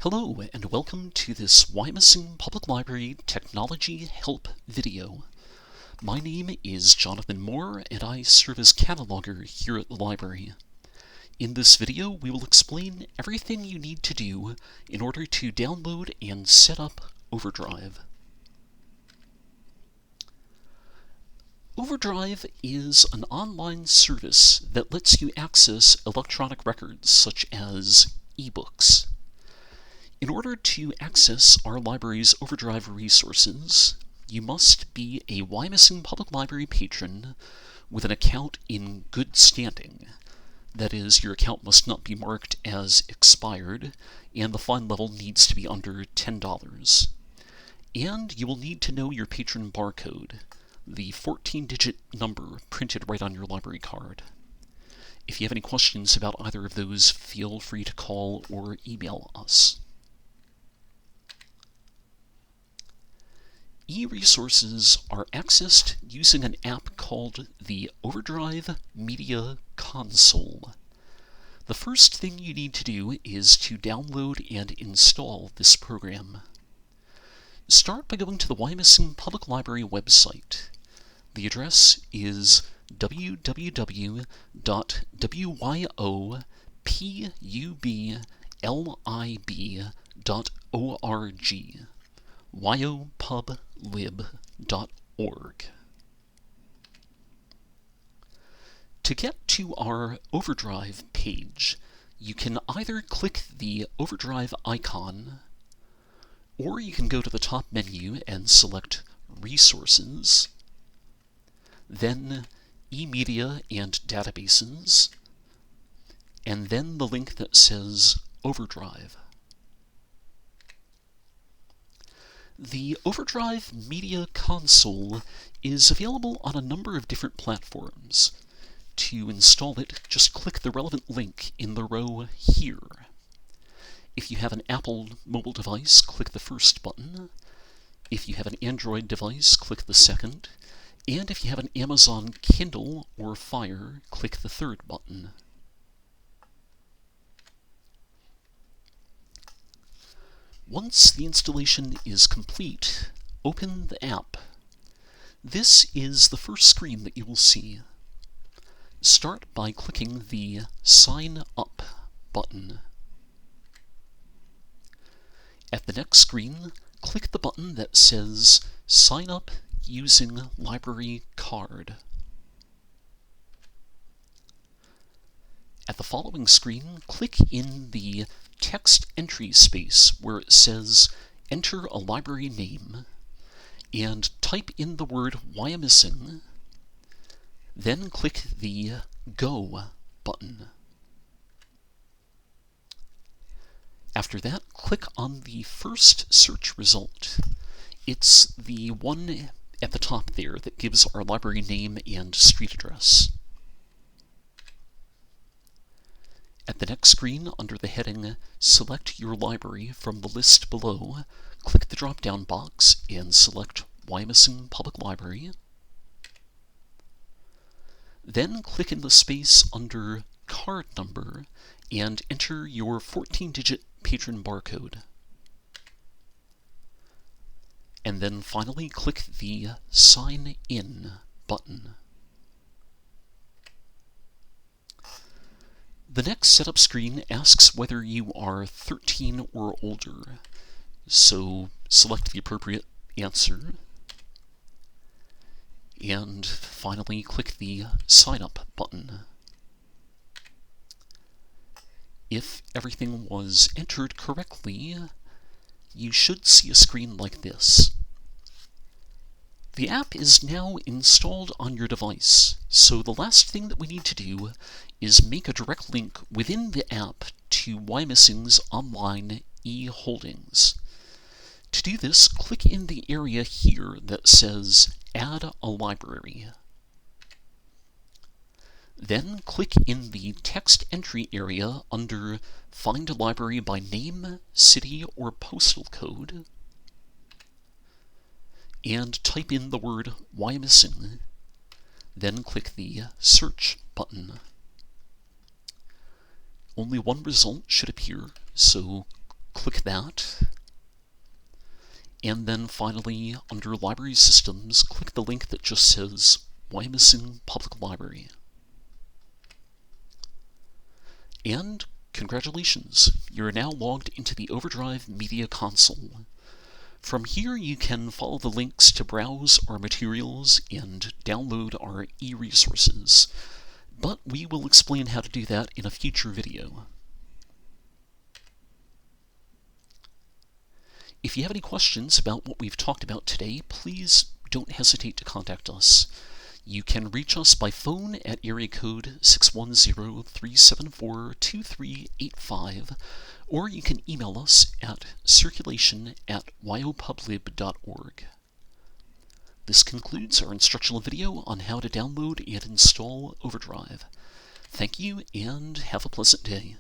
Hello and welcome to this Wyomissing Public Library Technology Help video. My name is Jonathan Moore and I serve as cataloger here at the library. In this video we will explain everything you need to do in order to download and set up Overdrive. Overdrive is an online service that lets you access electronic records such as ebooks. In order to access our library's Overdrive resources, you must be a Wyomissing Public Library patron with an account in good standing. That is, your account must not be marked as expired, and the fine level needs to be under $10. And you will need to know your patron barcode, the 14-digit number printed right on your library card. If you have any questions about either of those, feel free to call or email us. E-resources are accessed using an app called the Overdrive Media Console. The first thing you need to do is to download and install this program. Start by going to the Wyomissing Public Library website. The address is www.wyopublib.org. wyopublib.org. To get to our Overdrive page, you can either click the Overdrive icon, or you can go to the top menu and select Resources, then eMedia and Databases, and then the link that says Overdrive. The Overdrive Media Console is available on a number of different platforms. To install it, just click the relevant link in the row here. If you have an Apple mobile device, click the first button. If you have an Android device, click the second. And if you have an Amazon Kindle or Fire, click the third button. Once the installation is complete, open the app. This is the first screen that you will see. Start by clicking the Sign Up button. At the next screen, click the button that says Sign Up using Library Card. At the following screen, click in the text entry space where it says Enter a library name and type in the word Wyomissing, then click the Go button. After that, click on the first search result. It's the one at the top there that gives our library name and street address. At the next screen, under the heading Select Your Library from the list below, click the drop-down box and select Wyomissing Public Library. Then click in the space under Card Number and enter your 14-digit patron barcode. And then finally click the Sign In button. The next setup screen asks whether you are 13 or older, so select the appropriate answer. And finally click the Sign Up button. If everything was entered correctly, you should see a screen like this. The app is now installed on your device, so the last thing that we need to do is make a direct link within the app to Wyomissing's online e-holdings. To do this, click in the area here that says Add a Library. Then click in the text entry area under Find a Library by Name, City, or Postal Code, and type in the word Wyomissing, then click the Search button. Only one result should appear, so click that. And then finally, under Library Systems, click the link that just says Wyomissing Public Library. And congratulations, you're now logged into the Overdrive Media Console. From here you can follow the links to browse our materials and download our e-resources, but we will explain how to do that in a future video. If you have any questions about what we've talked about today, please don't hesitate to contact us. You can reach us by phone at area code 610-374-2385, or you can email us at circulation@wyopublib.org. This concludes our instructional video on how to download and install Overdrive. Thank you and have a pleasant day.